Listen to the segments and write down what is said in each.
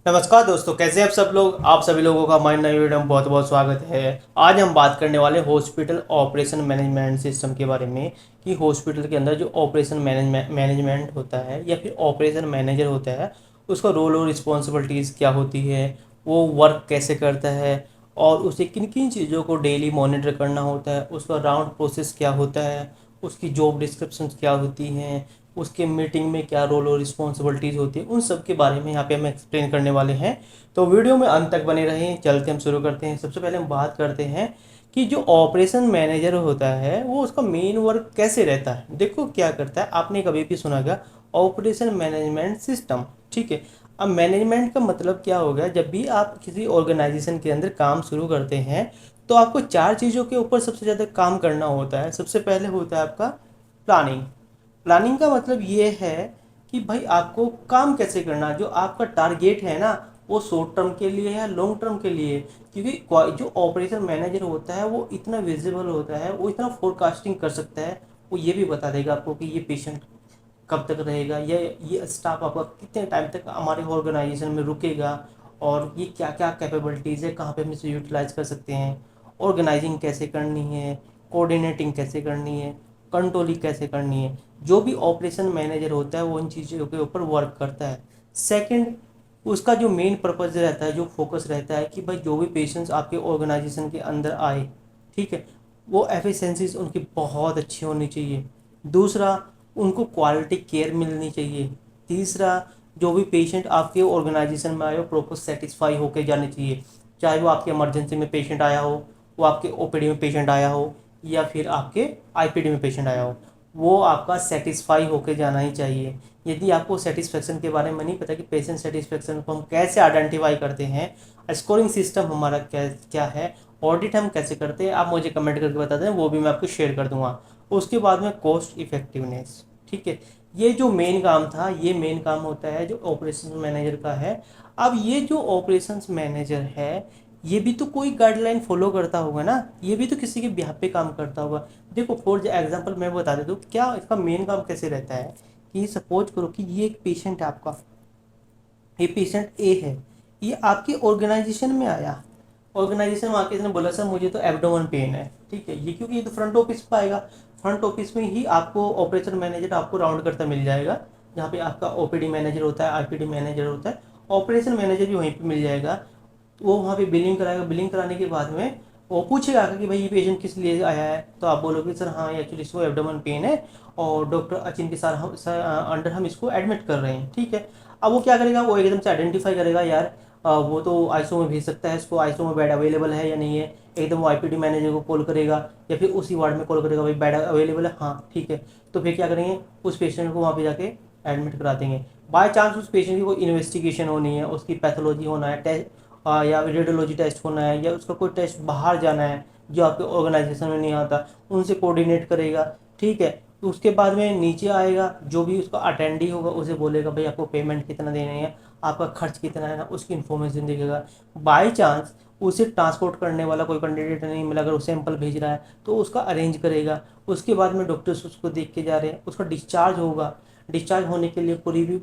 नमस्कार दोस्तों, कैसे हैं आप सब लोग। आप सभी लोगों का हमारे नई वीडियो में बहुत बहुत स्वागत है। आज हम बात करने वाले हॉस्पिटल ऑपरेशन मैनेजमेंट सिस्टम के बारे में कि हॉस्पिटल के अंदर जो ऑपरेशन मैनेजमेंट होता है या फिर ऑपरेशन मैनेजर होता है, उसका रोल और रिस्पॉन्सिबिलिटीज़ क्या होती है, वो वर्क कैसे करता है और उसे किन किन चीज़ों को डेली मॉनिटर करना होता है, उसका राउंड प्रोसेस क्या होता है, उसकी जॉब डिस्क्रिप्शन क्या होती हैं, उसके मीटिंग में क्या रोल और रिस्पॉन्सिबिलिटीज़ होती है, उन सब के बारे में यहाँ पे हम एक्सप्लेन करने वाले हैं। तो वीडियो में अंत तक बने रहें। चलते हम शुरू करते हैं। सबसे पहले हम बात करते हैं कि जो ऑपरेशन मैनेजर होता है वो उसका मेन वर्क कैसे रहता है। देखो क्या करता है, आपने कभी भी सुना होगा ऑपरेशन मैनेजमेंट सिस्टम, ठीक है। अब मैनेजमेंट का मतलब क्या हो गया, जब भी आप किसी ऑर्गेनाइजेशन के अंदर काम शुरू करते हैं तो आपको चार चीज़ों के ऊपर सबसे ज़्यादा काम करना होता है। सबसे पहले होता है आपका प्लानिंग। प्लानिंग का मतलब ये है कि भाई आपको काम कैसे करना है, जो आपका टारगेट है ना, वो शॉर्ट टर्म के लिए है या लॉन्ग टर्म के लिए। क्योंकि जो ऑपरेशन मैनेजर होता है वो इतना विजिबल होता है, वो इतना फोरकास्टिंग कर सकता है। वो ये भी बता देगा आपको कि ये पेशेंट कब तक रहेगा, ये स्टाफ आपका कितने टाइम तक हमारे ऑर्गेनाइजेशन में रुकेगा, और ये क्या क्या कैपेबिलिटीज़ है, कहाँ पे हम इसे यूटिलाइज कर सकते हैं, ऑर्गेनाइजिंग कैसे करनी है, कोऑर्डिनेटिंग कैसे करनी है, कंट्रोलिंग कैसे करनी है। जो भी ऑपरेशन मैनेजर होता है वो इन चीज़ों के ऊपर वर्क करता है। सेकंड, उसका जो मेन पर्पज़ रहता है, जो फोकस रहता है कि भाई जो भी पेशेंट्स आपके ऑर्गेनाइजेशन के अंदर आए, ठीक है, वो एफिशिएंसीज उनकी बहुत अच्छी होनी चाहिए। दूसरा, उनको क्वालिटी केयर मिलनी चाहिए। तीसरा, जो भी पेशेंट आपके ऑर्गेनाइजेशन में आए हो प्रॉपर सेटिस्फाई होकर जाने चाहिए। चाहे वो आपके इमरजेंसी में पेशेंट आया हो, वो आपके ओपीडी में पेशेंट आया हो, या फिर आपके आईपीडी में पेशेंट आया हो, वो आपका सेटिस्फाई होके जाना ही चाहिए। यदि आपको सेटिस्फेक्शन के बारे में नहीं पता कि पेशेंट सेटिस्फेक्शन को हम कैसे आइडेंटिफाई करते हैं, स्कोरिंग सिस्टम हमारा क्या क्या है, ऑडिट हम कैसे करते हैं, आप मुझे कमेंट करके बता दें, वो भी मैं आपको शेयर कर दूंगा। उसके बाद में कॉस्ट इफेक्टिवनेस, ठीक है। ये जो मेन काम था, ये मेन काम होता है जो ऑपरेशन मैनेजर का है। अब ये जो ऑपरेशंस मैनेजर है, ये भी तो कोई गाइडलाइन फॉलो करता होगा ना, ये भी तो किसी के बिहाफ पे काम करता होगा। देखो फॉर एग्जांपल मैं बता देता हूँ क्या इसका मेन काम कैसे रहता है। कि सपोज करो कि ये एक पेशेंट है आपका, ये पेशेंट ए है, ये आपके ऑर्गेनाइजेशन में आया। ऑर्गेनाइजेशन में आके इसने बोला सर मुझे तो एब्डोमेन पेन है, ठीक है। ये क्योंकि ये तो फ्रंट ऑफिस पे आएगा, फ्रंट ऑफिस में ही आपको ऑपरेशन मैनेजर आपको राउंड करता मिल जाएगा, जहाँ पे आपका ओपीडी मैनेजर होता है, आईपीडी मैनेजर होता है, ऑपरेशन मैनेजर भी वहीं पे मिल जाएगा। वो वहाँ पे बिलिंग कराएगा, बिलिंग कराने के बाद में वो पूछेगा कि भाई ये पेशेंट किस लिए आया है, तो आप बोलोगे सर हाँ एक्चुअली इसको एब्डोमेन पेन है और डॉक्टर अचिन के साथ अंडर हम इसको एडमिट कर रहे हैं, ठीक है। अब वो क्या करेगा, वो एकदम से आइडेंटिफाई करेगा यार वो तो आईसीयू में भेज सकता है इसको, आईसीयू में बेड अवेलेबल है या नहीं है। एकदम वो आईपीडी मैनेजर को कॉल करेगा या फिर उसी वार्ड में कॉल करेगा, भाई बेड अवेलेबल है, हाँ ठीक है। तो फिर क्या करेंगे, उस पेशेंट को वहाँ पे जाके एडमिट करा देंगे। बाय चांस उस पेशेंट की कोई इन्वेस्टिगेशन होनी है, उसकी पैथोलॉजी होना है, टेस्ट या रेडियोलॉजी टेस्ट होना है, या उसका कोई टेस्ट बाहर जाना है जो आपके ऑर्गेनाइजेशन में नहीं आता, उनसे कोऑर्डिनेट करेगा, ठीक है। तो उसके बाद में नीचे आएगा, जो भी उसका अटेंडी होगा उसे बोलेगा भाई आपको पेमेंट कितना देना है, आपका खर्च कितना है ना, उसकी इन्फॉर्मेशन देगा। बाई चांस उसे ट्रांसपोर्ट करने वाला कोई कैंडिडेट नहीं मिला, अगर वो सैंपल भेज रहा है तो उसका अरेंज करेगा। उसके बाद में डॉक्टर्स उसको देख के जा रहे हैं, उसका डिस्चार्ज होगा। डिस्चार्ज होने के लिए पूरी भी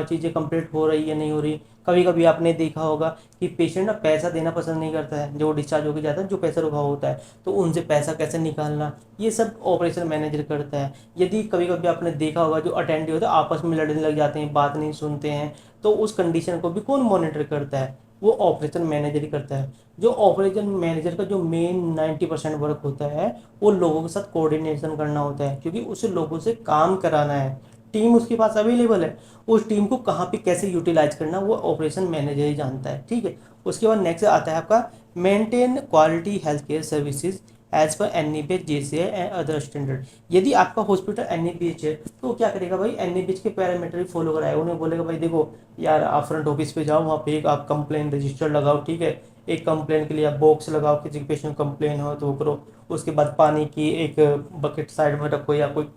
चीज़ें कंप्लीट हो रही है नहीं हो रही। कभी कभी आपने देखा होगा कि पेशेंट ना पैसा देना पसंद नहीं करता है, जो डिस्चार्ज होकर जाता है, जो पैसा रुका होता है, तो उनसे पैसा कैसे निकालना, ये सब ऑपरेशन मैनेजर करता है। यदि कभी कभी आपने देखा होगा जो अटेंडी होता है आपस में लड़ने लग जाते हैं, बात नहीं सुनते हैं, तो उस कंडीशन को भी कौन मॉनिटर करता है, वो ऑपरेशन मैनेजर ही करता है। जो ऑपरेशन मैनेजर का जो मेन 90% वर्क होता है, वो लोगों के साथ कोऑर्डिनेशन करना होता है, क्योंकि उसे लोगों से काम कराना है। टीम उसके पास अवेलेबल है, उस टीम को कहाँ पे कैसे यूटिलाइज करना वो ऑपरेशन मैनेजर ही जानता है, ठीक है। उसके बाद नेक्स्ट आता है आपका maintain quality health care services as per NABH JCI and other standard. यदि आपका हॉस्पिटल NABH है तो क्या करेगा भाई, NABH के पैरामीटर फॉलो कराएगा। उन्हें बोलेगा भाई देखो यार आप फ्रंट ऑफिस पे जाओ, वहाँ पे एक आप कंप्लेन रजिस्टर लगाओ, ठीक है। एक कंप्लेन के लिए आप बॉक्स लगाओ, किसी पेशेंट कंप्लेन हो तो वो करो। उसके बाद पानी की एक बकेट साइड में रखो, या कोई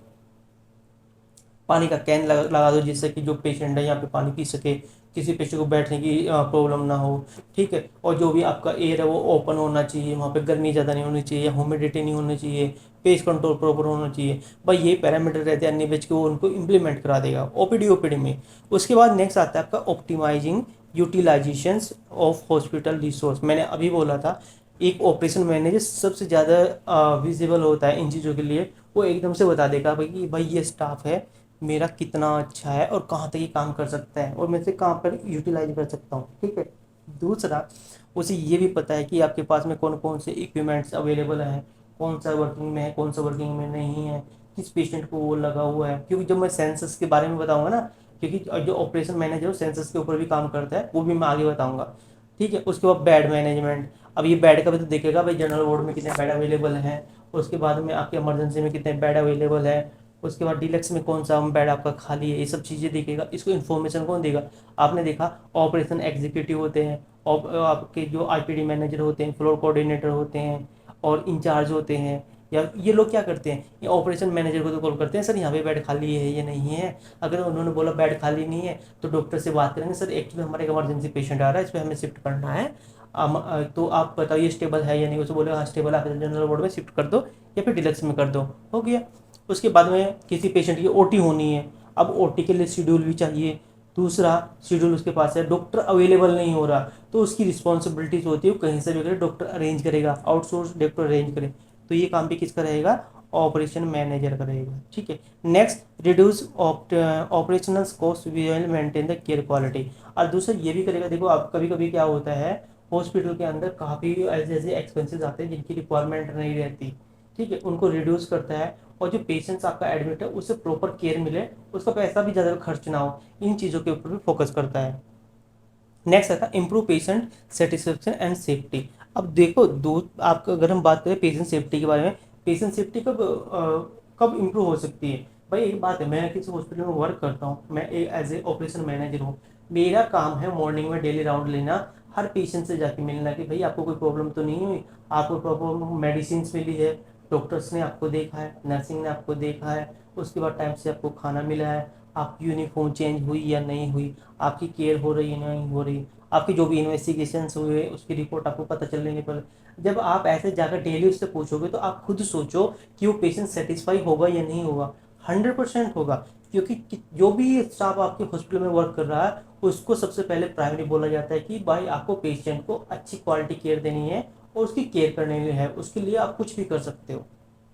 पानी का कैन लगा दो, जिससे कि जो पेशेंट है यहाँ पे पानी पी सके, किसी पेशेंट को बैठने की प्रॉब्लम ना हो, ठीक है। और जो भी आपका एयर है वो ओपन होना चाहिए, वहाँ पे गर्मी ज़्यादा नहीं होनी चाहिए, ह्यूमिडिटी नहीं होनी चाहिए, पेस्ट कंट्रोल प्रॉपर होना चाहिए। भाई ये पैरामीटर रहते हैं अन्य बेच के, वो उनको इम्प्लीमेंट करा देगा ओपीडी में। उसके बाद नेक्स्ट आता है आपका optimising utilisations of hospital resource. मैंने अभी बोला था, एक ऑपरेशन मैनेजर सबसे ज़्यादा विजिबल होता है इन चीज़ों के लिए। वो एकदम से बता देगा भाई कि भाई ये स्टाफ है मेरा कितना अच्छा है और कहाँ तक ये काम कर सकता है और मैं इसे कहाँ पर यूटिलाइज कर सकता हूँ। ठीक है। दूसरा, उसे ये भी पता है कि आपके पास में कौन कौन से इक्विपमेंट्स अवेलेबल हैं, कौन सा वर्किंग में है, कौन सा वर्किंग में नहीं है, किस पेशेंट को वो लगा हुआ है। क्योंकि जब मैं सेंसस के बारे में बताऊंगा ना, क्योंकि जो ऑपरेशन मैनेजर है सेंसस के ऊपर भी काम करता है, वो भी मैं आगे बताऊंगा। ठीक है। उसके बाद बेड मैनेजमेंट, अब ये बेड का भी तो देखेगा भाई जनरल वार्ड में कितने बेड अवेलेबल हैं, उसके बाद में आपके इमरजेंसी में कितने बेड अवेलेबल है, उसके बाद डीलक्स में कौन सा बेड आपका खाली है, ये सब चीज़ें देखेगा। इसको इन्फॉर्मेशन कौन देगा? आपने देखा ऑपरेशन एग्जीक्यूटिव होते हैं, और आपके जो आईपीडी मैनेजर होते हैं, फ्लोर कोऑर्डिनेटर होते हैं और इंचार्ज होते हैं, या ये लोग क्या करते हैं, ये ऑपरेशन मैनेजर को तो कॉल करते हैं, सर यहाँ पे बेड खाली है ये नहीं है। अगर उन्होंने बोला बेड खाली नहीं है तो डॉक्टर से बात करेंगे, सर एक्चुअली हमारे एक इमरजेंसी पेशेंट आ रहा है, इस पर हमें शिफ्ट करना है, तो आप बताइए स्टेबल है या नहीं। उसे बोले हाँ स्टेबल है, जनरल वार्ड में शिफ्ट कर दो या फिर डिलक्स में कर दो, हो गया। उसके बाद में किसी पेशेंट की ओटी होनी है, अब ओटी के लिए शेड्यूल भी चाहिए। दूसरा, शेड्यूल उसके पास है, डॉक्टर अवेलेबल नहीं हो रहा, तो उसकी रिस्पॉन्सिबिलिटीज होती है कहीं से भी करे डॉक्टर अरेंज करेगा, आउटसोर्स डॉक्टर अरेंज करे। तो ये काम भी किसका रहेगा? ऑपरेशन मैनेजर करेगा। ठीक है। Next, reduce operational cost will maintain the care quality. और दूसरा ये भी करेगा, देखो आप कभी कभी क्या होता है, हॉस्पिटल के अंदर काफ़ी ऐसे ऐसे एक्सपेंसेस आते हैं जिनकी रिक्वायरमेंट नहीं रहती। ठीक है। उनको रिड्यूस करता है, और जो पेशेंट्स आपका एडमिट है उससे प्रॉपर केयर मिले, उसका पैसा भी ज़्यादा खर्च ना हो, इन चीज़ों के ऊपर भी फोकस करता है। नेक्स्ट आता है improve patient satisfaction and safety. अब देखो दो, आपका अगर हम बात करें पेशेंट सेफ्टी के बारे में, पेशेंट सेफ्टी कब इम्प्रूव हो सकती है? भाई एक बात है, मैं किसी हॉस्पिटल में वर्क करता हूँ, मैं एक एज ए ऑपरेशन मैनेजर हूँ, मेरा काम है मॉर्निंग में डेली राउंड लेना, हर पेशेंट से जाके मिलना कि भाई आपको कोई प्रॉब्लम तो नहीं हुई, आपको प्रॉपर मेडिसिन मिली है, डॉक्टर्स ने आपको देखा है, नर्सिंग ने आपको देखा है, उसके बाद टाइम से आपको खाना मिला है, आपकी यूनिफॉर्म चेंज हुई या नहीं हुई, आपकी केयर हो रही है नहीं हो रही, आपकी जो भी इन्वेस्टिगेशंस हुए उसकी रिपोर्ट आपको पता चलने पर। जब आप ऐसे जाकर डेली उससे पूछोगे तो आप खुद सोचो कि वो पेशेंट सेटिस्फाई होगा या नहीं होगा। 100% होगा, क्योंकि जो भी स्टाफ आपके हॉस्पिटल में वर्क कर रहा है उसको सबसे पहले प्राइमरी बोला जाता है कि भाई आपको पेशेंट को अच्छी क्वालिटी केयर देनी है और उसकी केयर करने के लिए है, उसके लिए आप कुछ भी कर सकते हो,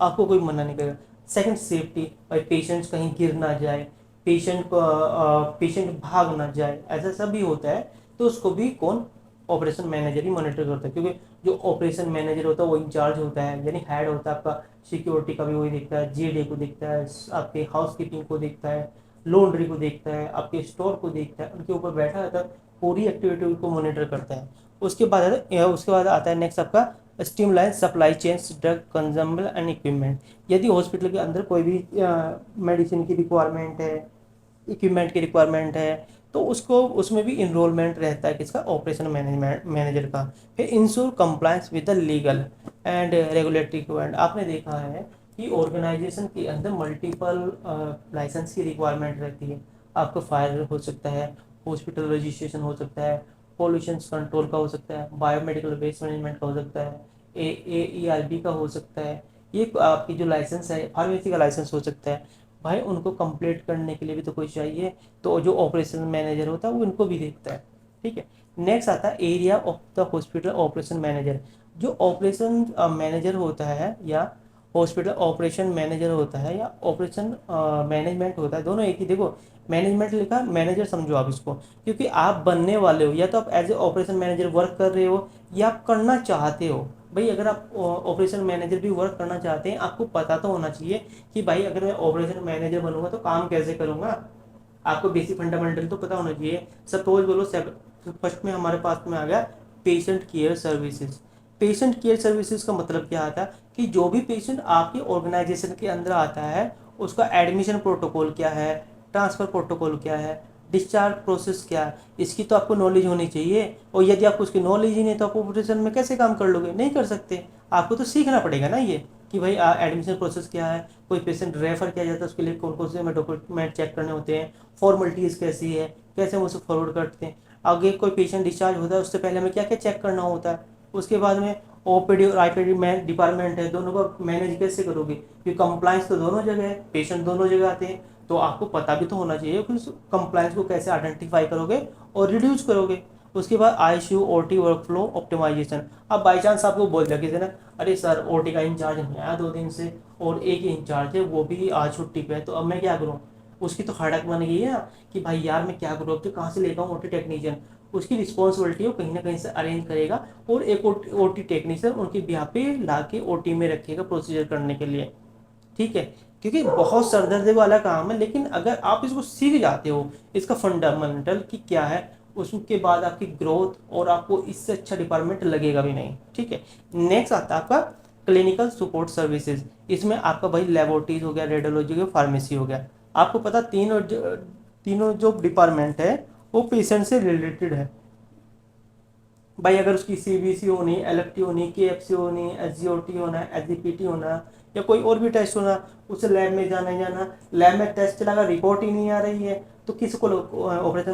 आपको कोई मना नहीं करेगा। सेकंड, सेफ्टी, भाई पेशेंट्स कहीं गिर ना जाए, पेशेंट भाग ना जाए, ऐसा सब भी होता है, तो उसको भी कौन? ऑपरेशन मैनेजर ही मॉनिटर करता है, क्योंकि जो ऑपरेशन मैनेजर होता है वो इंचार्ज होता है, यानी हेड होता है आपका, सिक्योरिटी का भी वही देखता है, जीडे को देखता है, आपके हाउस कीपिंग को देखता है, लॉन्ड्री को देखता है, आपके स्टोर को देखता है, उनके ऊपर बैठा रहता है, पूरी एक्टिविटी को मॉनिटर करता है। उसके बाद आता है नेक्स्ट आपका streamline supply chain, drug consumable and equipment. यदि हॉस्पिटल के अंदर कोई भी मेडिसिन की रिक्वायरमेंट है, इक्विपमेंट की रिक्वायरमेंट है, तो उसको उसमें भी इनरोलमेंट रहता है किसका? ऑपरेशन मैनेजमेंट मैनेजर का। फिर ensure compliance with the legal and regulatory requirement. आपने देखा है कि ऑर्गेनाइजेशन के अंदर मल्टीपल लाइसेंस की रिक्वायरमेंट रहती है। आपका फायर हो सकता है, हॉस्पिटल रजिस्ट्रेशन हो सकता है, पॉल्यूशन कंट्रोल का हो सकता है, बायोमेडिकल वेस्ट मैनेजमेंट का हो सकता है, AERB का हो सकता है, ये आपकी जो लाइसेंस है, फार्मेसी का लाइसेंस हो सकता है। भाई उनको कंप्लीट करने के लिए भी तो कोई चाहिए, तो जो ऑपरेशन मैनेजर होता है वो इनको भी देखता है। ठीक है। नेक्स्ट आता है area of the hospital operation manager. जो ऑपरेशन मैनेजर होता है या हॉस्पिटल ऑपरेशन मैनेजर होता है या ऑपरेशन मैनेजमेंट होता है, दोनों एक ही। देखो मैनेजमेंट लिखा, मैनेजर समझो आप इसको, क्योंकि आप बनने वाले हो, या तो आप as a operation manager work कर रहे हो या आप करना चाहते हो। भाई अगर आप ऑपरेशन मैनेजर भी वर्क करना चाहते हैं, आपको पता तो होना चाहिए कि भाई अगर मैं ऑपरेशन मैनेजर बनूंगा तो काम कैसे करूंगा, आपको बेसिक फंडामेंटल तो पता होना चाहिए। सपोज बोलो फर्स्ट में हमारे पास में आ गया patient care services. Patient care services का मतलब क्या आता है कि जो भी पेशेंट आपके ऑर्गेनाइजेशन के अंदर आता है उसका एडमिशन प्रोटोकॉल क्या है, ट्रांसफ़र प्रोटोकॉल क्या है, डिस्चार्ज प्रोसेस क्या है, इसकी तो आपको नॉलेज होनी चाहिए। और यदि आपको उसकी नॉलेज ही नहीं तो आप ऑपरेशन में कैसे काम कर लोगे? नहीं कर सकते। आपको तो सीखना पड़ेगा ना ये, कि भाई एडमिशन प्रोसेस क्या है, कोई पेशेंट रेफर किया जाता है उसके लिए कौन कौन से डॉक्यूमेंट चेक करने होते हैं, फॉर्मेलिटीज़ कैसी है, कैसे हम उसे फॉरवर्ड करते हैं। आगे कोई पेशेंट डिस्चार्ज होता है उससे पहले हमें क्या क्या चेक करना होता है। उसके बाद में ओपीडी और आईपीडी डिपार्टमेंट है, दोनों को मैनेज कैसे करोगे? क्योंकि कंप्लाइंस तो दोनों जगह है, पेशेंट दोनों जगह आते हैं, तो आपको पता भी तो होना चाहिए कि उस कंप्लायंस को कैसे आइडेंटिफाई करोगे और रिड्यूस करोगे। उसके बाद आईसीयू ओटी वर्कफ्लो ऑप्टिमाइजेशन। अब बाई चांस आपको बोल दिया किसी ने, अरे सर ओटी का इंचार्ज नहीं आया 2 दिन से और एक ही इंचार्ज है वो भी आज छुट्टी पे है, तो अब मैं क्या करूँ। उसकी तो हड़क बन गई है कि भाई यार मैं क्या करूँ, अब तो कहाँ से लेकर आऊँ ओटी टेक्नीशियन। उसकी रिस्पॉन्सिबिलिटी है वो कहीं ना कहीं से अरेंज करेगा और एक ओटी टेक्नीशियन उनके बिहार पे ला के ओटी में रखेगा प्रोसीजर करने के लिए। ठीक है, क्योंकि बहुत सरदर्द वाला काम है, लेकिन अगर आप इसको सीख जाते हो इसका फंडामेंटल कि क्या है, उसके बाद आपकी ग्रोथ और आपको इससे अच्छा डिपार्टमेंट लगेगा भी नहीं। ठीक है, नेक्स्ट आता है आपका क्लिनिकल सपोर्ट सर्विसेज। इसमें आपका भाई लेबोरेटरीज हो गया, रेडियोलॉजी हो गया, फार्मेसी हो गया। आपको पता तीनों जो डिपार्टमेंट है वो पेशेंट से रिलेटेड है। भाई अगर उसकी सीबीसी होनी, एलएफटी होनी, केएफसी होनी, एसजीओटी होना, एसजीपीटी होना या कोई और भी टेस्ट होना, उसे लैब में जाना, लैब में टेस्ट चला, अगर रिपोर्ट ही नहीं आ रही है तो किसी को ऑपरेशन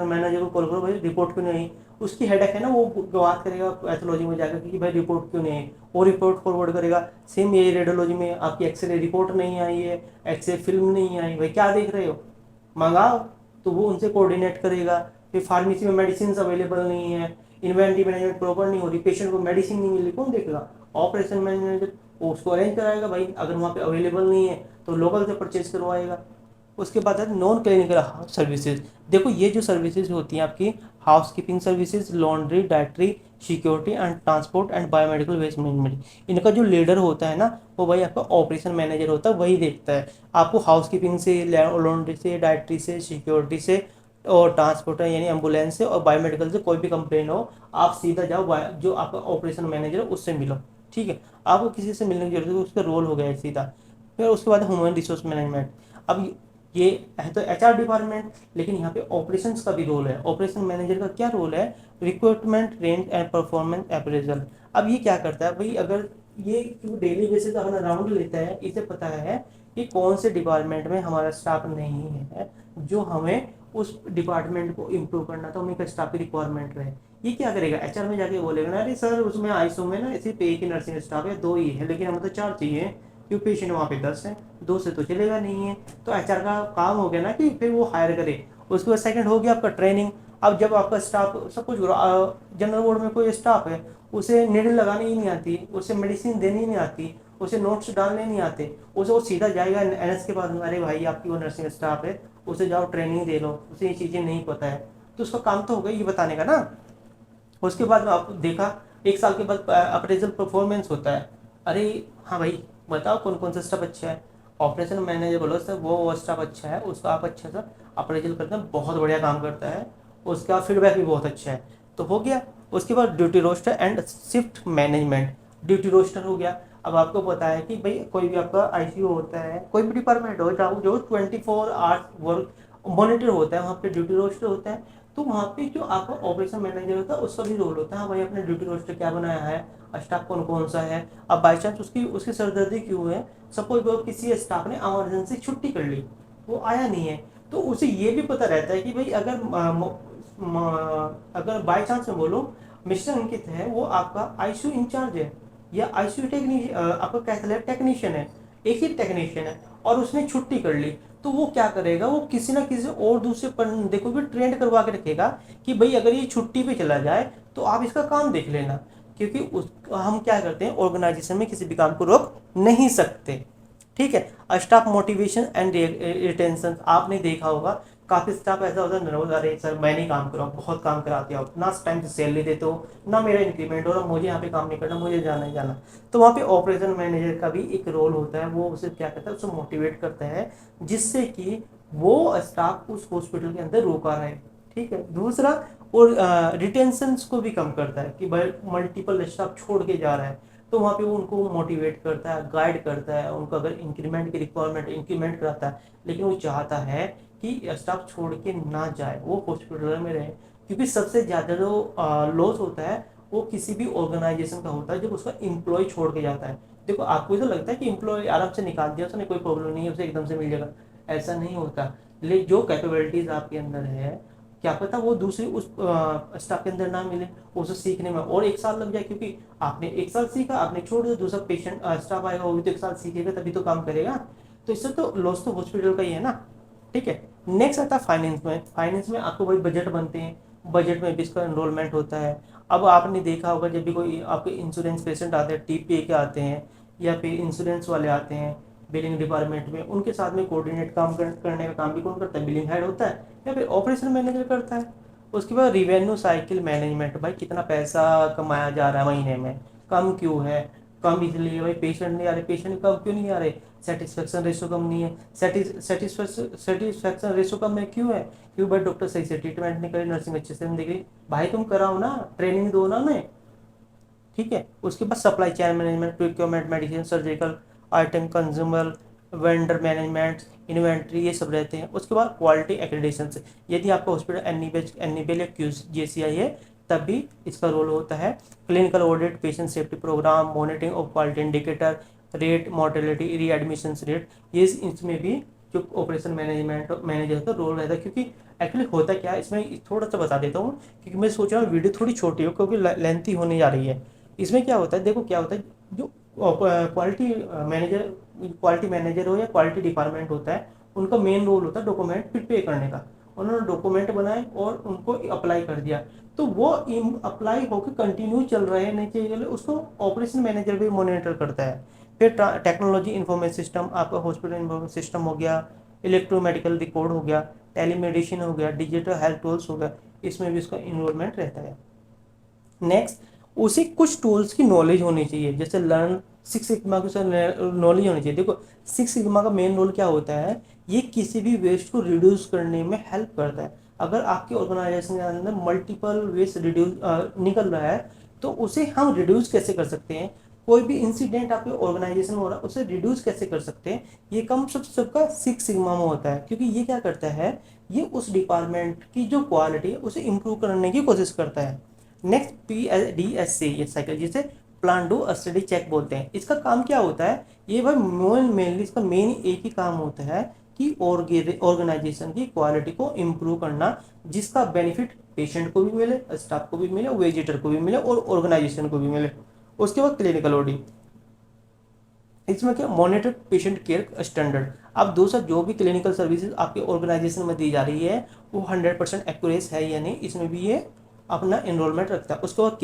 मैनेजर को कॉल करो, भाई रिपोर्ट क्यों नहीं आई। उसकी हेडेक है ना, वो बात करेगा पैथोलॉजी में जाकर कि भाई रिपोर्ट क्यों नहीं आई, वो रिपोर्ट फॉरवर्ड करेगा। सेम ये रेडियोलॉजी में आपकी एक्सरे रिपोर्ट नहीं आई है, एक्सरे फिल्म नहीं आई, भाई क्या देख रहे हो, मंगाओ। तो वो उनसे कोऑर्डिनेट करेगा। फिर फार्मेसी में मेडिसिन अवेलेबल नहीं है, इन्वेंटरी मैनेजमेंट प्रॉपर नहीं हो रही, पेशेंट को मेडिसिन नहीं मिली, कौन देखेगा, ऑपरेशन मैनेजर वो उसको अरेंज कराएगा। भाई अगर वहाँ पे अवेलेबल नहीं है तो लोकल से परचेज करवाएगा। उसके बाद है नॉन क्लिनिकल सर्विसेज। देखो ये जो सर्विसेज होती हैं आपकी, housekeeping services, laundry, dietary, security and transport and biomedical waste management, इनका जो लीडर होता है ना वो भाई आपका ऑपरेशन मैनेजर होता है, वही देखता है आपको हाउस कीपिंग से, लॉन्ड्री से, डाइटरी से, सिक्योरिटी से और ट्रांसपोर्ट यानी एम्बुलेंस से और बायोमेडिकल से कोई भी कंप्लेन हो, आप सीधा जाओ जो आपका ऑपरेशन मैनेजर है उससे मिलो। ठीक है, आपको किसी से मिलने की जरूरत है, उसका रोल हो गया है सीधा। फिर उसके बाद ह्यूमन रिसोर्स मैनेजमेंट। अब ये है तो एचआर डिपार्टमेंट, लेकिन यहाँ पे ऑपरेशंस का भी रोल है। ऑपरेशन मैनेजर का क्या रोल है, recruitment, range and performance appraisal. अब ये क्या करता है भाई, अगर ये डेली बेसिस पे अपना राउंड लेता है, इसे पता है कि कौन से डिपार्टमेंट में हमारा स्टाफ नहीं है जो हमें उस डिपार्टमेंट को इम्प्रूव करना, तो हमें एक स्टाफ की रिक्वायरमेंट रहे। ये क्या करेगा, एचआर में जाके बोलेगा ना, अरे सर उसमें आईसीयू में ना सिर्फ एक ही नर्सिंग स्टाफ है, 2 ही है, लेकिन हमें तो 4 चाहिए क्योंकि पेशेंट वहाँ पे 10 है, 2 से तो चलेगा नहीं है। तो एचआर का काम हो गया ना कि फिर वो हायर करे। उसके बाद सेकंड हो गया आपका ट्रेनिंग। अब जब आपका स्टाफ सब कुछ, जनरल वार्ड में कोई स्टाफ है उसे नीडल लगानी ही नहीं आती, उसे मेडिसिन देनी ही नहीं आती, उसे नोट्स डालने नहीं आते, उसे वो सीधा जाएगा एनएस के पास, अरे भाई आपकी वो नर्सिंग स्टाफ है उसे जाओ ट्रेनिंग दे लो, उसे ये चीज़ें नहीं पता है, तो उसका काम तो हो गया ये बताने का ना। उसके बाद आप देखा 1 साल के बाद अप्रेजल परफॉर्मेंस होता है। अरे हाँ भाई बताओ कौन कौन सा स्टाफ अच्छा है, ऑपरेशन मैनेजर बोलो सर वो स्टाफ अच्छा है, उसका आप अच्छा सा अप्रेजल करते हैं, बहुत बढ़िया काम करता है, उसका फीडबैक भी बहुत अच्छा है, तो हो गया। उसके बाद duty roster and shift management. Duty roster हो गया। अब आपको पता है कि भाई कोई भी आपका आईसीयू होता है, कोई भी डिपार्टमेंट हो जहाँ जो 24 आवर्स वर्क मॉनिटर होता है, वहाँ पे ड्यूटी रोस्टर होता है। तो वहाँ पे जो आपका ऑपरेशन मैनेजर होता है उसका भी रोल होता है, हाँ भाई अपने ड्यूटी रोस्टर क्या बनाया है, स्टाफ कौन कौन सा है। अब बाई चांस उसकी सरदर्दी क्यों है, सपोज वो किसी स्टाफ ने इमरजेंसी छुट्टी कर ली, वो आया नहीं है, तो उसे ये भी पता रहता है कि भाई अगर बाई चांस में बोलो मिस्टर अंकित है वो आपका आईसीयू इंचार्ज है या आईसीयू टेक्नीशियन, आपका कैथ टेक्नीशियन है, एक ही टेक्नीशियन है और उसने छुट्टी कर ली, तो वो क्या करेगा, वो किसी ना किसी और दूसरे बंदे को भी ट्रेंड करवा के रखेगा कि भाई अगर ये छुट्टी पे चला जाए तो आप इसका काम देख लेना, क्योंकि हम क्या करते हैं ऑर्गेनाइजेशन में किसी भी काम को रोक नहीं सकते। ठीक है, स्टाफ मोटिवेशन एंड रिटेंशन। आपने देखा होगा काफ़ी स्टाफ ऐसा होता है नर्वस, अरे सर मैं नहीं काम कराऊँ, बहुत काम कराते हो ना, टाइम से सैलरी देते हो ना, मेरा इंक्रीमेंट हो रहा, मुझे यहाँ पे काम नहीं करना, मुझे जाना ही जाना। तो वहाँ पे ऑपरेशन मैनेजर का भी एक रोल होता है, वो उसे क्या करता है, उसे मोटिवेट करता है जिससे कि वो स्टाफ उस हॉस्पिटल के अंदर रोका रहे। ठीक है, दूसरा और रिटेंशन को भी कम करता है कि भाई मल्टीपल स्टाफ छोड़ के जा रहा है, तो वहाँ पे वो उनको मोटिवेट करता है, गाइड करता है, उनको अगर इंक्रीमेंट की रिक्वायरमेंट इंक्रीमेंट कराता है, लेकिन वो चाहता है कि स्टाफ छोड़ के ना जाए, वो हॉस्पिटल में रहे, क्योंकि सबसे ज़्यादा जो लॉस होता है वो किसी भी ऑर्गेनाइजेशन का होता है जब उसका एम्प्लॉय छोड़ के जाता है। देखो आपको तो लगता है कि एम्प्लॉय आराम से निकाल दिया उसने, कोई प्रॉब्लम नहीं है, उसे एकदम से मिल जाएगा, ऐसा नहीं होता। लेकिन जो कैपेबिलिटीज़ आपके अंदर है, क्या पता वो दूसरी उस स्टाफ के अंदर ना मिले, उसे सीखने में और 1 साल लग जाए, क्योंकि आपने 1 साल सीखा, आपने छोड़ दिया, दूसरा पेशेंट स्टाफ आएगा वो भी तो 1 साल सीखेगा तभी तो काम करेगा। तो इससे तो लॉस तो हॉस्पिटल का ही है ना। ठीक है। नेक्स्ट आता है फाइनेंस में। फाइनेंस में आपको वही बजट बनते हैं, बजट में भी इसका एनरोलमेंट होता है। अब आपने देखा होगा जब भी कोई आपके इंश्योरेंस पेशेंट आते हैं, टीपीए के आते हैं या फिर इंश्योरेंस वाले आते हैं बिलिंग डिपार्टमेंट में, उनके साथ में कोऑर्डिनेट करने का काम भी कौन करता है? बिलिंग हेड होता है या फिर ऑपरेशन मैनेजर करता है। उसके बाद रिवेन्यू साइकिल मैनेजमेंट, भाई कितना पैसा कमाया जा रहा है महीने में, कम क्यों है, कम इसलिए भाई पेशेंट नहीं आ रहे, पेशेंट कम क्यों नहीं आ रहे, सेटिस्फेक्शन रेशो कम नहीं है। सेटिस्फेक्शन रेशो कम है क्यों है? क्यों भाई डॉक्टर सही से ट्रीटमेंट नहीं करे, नर्सिंग अच्छे से नहीं देख रही। भाई तुम कराओ ना, ट्रेनिंग दो ना उन्हें। ठीक है। उसके बाद supply chain management, procurement, medicine, surgical item, consumer, vendor management, inventory, ये सब रहते हैं। उसके बाद क्वालिटी एक्रेडिटेशन से, यदि आपका हॉस्पिटल एनएबीएल या QCGI है तब भी इसका रोल होता है। Clinical audit, patient safety programme, monitoring of quality indicator, rate, mortality, readmission rate, ये इसमें भी जो ऑपरेशन मैनेजर का रोल रहता है। क्योंकि एक्चुअली होता क्या है इसमें, थोड़ा सा बता देता हूँ क्योंकि मैं सोच रहा हूँ वीडियो थोड़ी छोटी हो क्योंकि लेंथी होने जा रही है। इसमें क्या होता है, देखो क्या होता है, जो क्वालिटी मैनेजर, क्वालिटी मैनेजर हो या क्वालिटी डिपार्टमेंट होता है, उनका मेन रोल होता है डॉक्यूमेंट प्रिपेयर करने का। उन्होंने डॉक्यूमेंट बनाए और उनको अप्लाई कर दिया, तो वो अप्लाई होकर कंटिन्यू चल रहे हैं नहीं चाहिए, उसको ऑपरेशन मैनेजर भी मॉनिटर करता है। फिर टेक्नोलॉजी इंफॉर्मेशन सिस्टम, आपका हॉस्पिटल इंफॉर्मेशन सिस्टम हो गया, इलेक्ट्रोमेडिकल रिकॉर्ड हो गया, टेलीमेडिसिन हो गया, डिजिटल हेल्थ टूल्स हो गया, इसमें भी इसका इन्वॉल्वमेंट रहता है। नेक्स्ट, उसे कुछ टूल्स की नॉलेज होनी चाहिए, जैसे लर्न सिक्स सिग्मा की नॉलेज होनी चाहिए। देखो सिक्स सिग्मा का मेन रोल क्या होता है, ये किसी भी वेस्ट को रिड्यूस करने में हेल्प करता है। अगर आपके ऑर्गेनाइजेशन के अंदर मल्टीपल वेस्ट रिड्यूस निकल रहा है तो उसे हम रिड्यूस कैसे कर सकते हैं, कोई भी इंसिडेंट आपके ऑर्गेनाइजेशन में हो रहा है उसे रिड्यूस कैसे कर सकते हैं, ये कम सबका सिक्स सिग्मा में होता है। क्योंकि ये क्या करता है, ये उस डिपार्टमेंट की जो क्वालिटी है उसे इम्प्रूव करने की कोशिश करता है। नेक्स्ट PDSC, ये साइकिल जिसे प्लान डू स्टडी चेक बोलते हैं, इसका काम क्या होता है, ये भाई मेनली इसका मेन एक ही काम होता है कि ऑर्गेनाइजेशन की क्वालिटी को इम्प्रूव करना, जिसका बेनिफिट पेशेंट को भी मिले, स्टाफ को भी मिले, विजिटर को भी मिले और ऑर्गेनाइजेशन को भी मिले। उसके बाद क्लिनिकल ऑडिट, इसमें क्या, मॉनिटर पेशेंट केयर स्टैंडर्ड। अब दूसरा जो भी क्लिनिकल सर्विसेज आपके ऑर्गेनाइजेशन में दी जा रही है वो 100% एक्यूरेट है या नहीं, इसमें भी ये अपना इनरोलमेंट रखता है। उसके बाद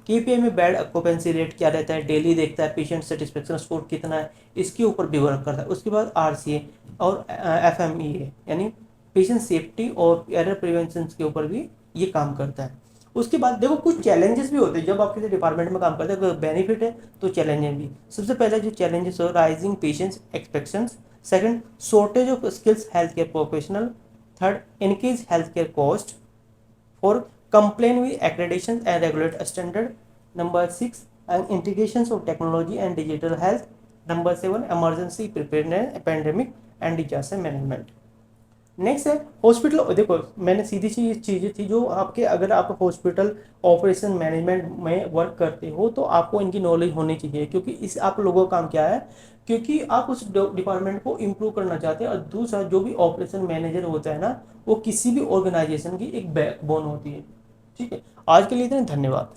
केपीआई में बेड ऑक्यूपेंसी रेट क्या रहता है, डेली देखता है, पेशेंट सेटिस्फेक्शन स्कोर कितना है, इसके ऊपर भी वर्क करता है। उसके बाद RCA और FMEA यानी पेशेंट सेफ्टी और एरर प्रिवेंशन के ऊपर भी ये काम करता है। उसके बाद देखो कुछ चैलेंजेस भी होते हैं जब आप किसी डिपार्टमेंट में काम करते हैं, अगर बेनिफिट है तो चैलेंजेस भी। सबसे पहले जो चैलेंजेस हो, rising patients expectations, second shortage of skills health care professional, third increase health care cost, four complain with accreditation and regulatory standard, number 6 integrations of technology and digital health, number 7 emergency preparedness, pandemic and disaster management। Next है hospital. देखो मैंने सीधी सी चीज़ें थी जो आपके, अगर आप hospital operation management में वर्क करते हो तो आपको इनकी नॉलेज होनी चाहिए, क्योंकि इस आप लोगों का काम क्या है, क्योंकि आप उस डिपार्टमेंट को इम्प्रूव करना चाहते हैं। और दूसरा जो भी ऑपरेशन मैनेजर होता है ना, वो किसी भी ऑर्गेनाइजेशन की एक बैकबोन होती है। ठीक है, आज के लिए इतना, धन्यवाद।